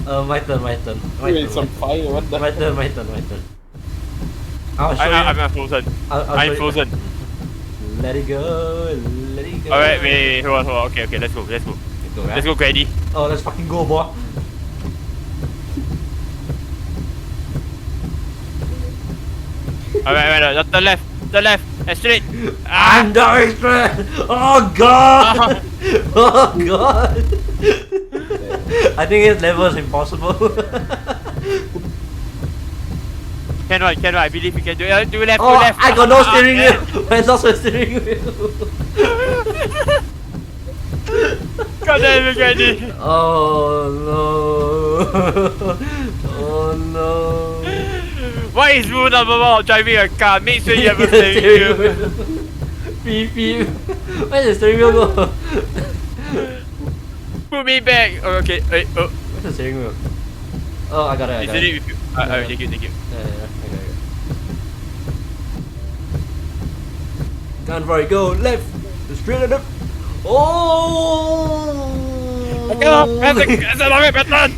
My turn. You're in some fire. What the? My turn. I'll show you. I'm frozen. I'm frozen. Let it go. Alright, wait, hold on. Okay, let's go. Go, right? Let's go, Granny. Oh, let's fucking go, boy. Alright, the left, and straight. I'm dying straight. Oh god. Oh god. I think this level is impossible. Can I believe you can do it. Do left, Oh, do left. I got no steering wheel. Where's also a steering wheel? God damn it, Granny. Oh no. Oh no. What is rule number 1 of driving a car? Make sure you have a steering wheel. Beep beep. Where's the steering wheel go? Put me back. Oh, okay. Oh. Where's the steering wheel? Oh, I got it. Is it with you? Alright, thank you. Yeah, I got it. Gun for it, go left. Straight and up. Oh! That's a long button.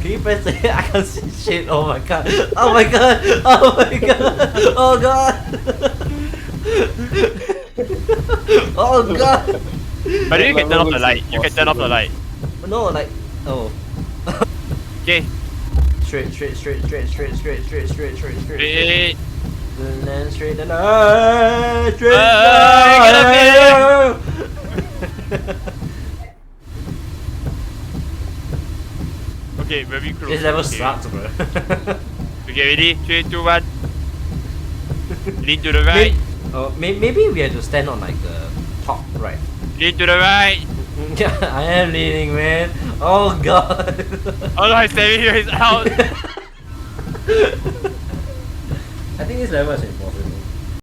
Can you press it? I can't see shit. Oh my god. Oh my god. Oh my god. Oh god. Oh god. But then you can turn off the light. You can turn off the light. No, like, oh. Okay. Straight. Wait. And then straight and straight. Okay, very close. This level Okay. sucks, bro. Okay, ready? 3, 2, 1. Lean to the right. Maybe we have to stand on like the top right. Lean to the right. Yeah, I am leaning, man. Oh god. Oh no, he's staring here. He's out. I think this level is impossible.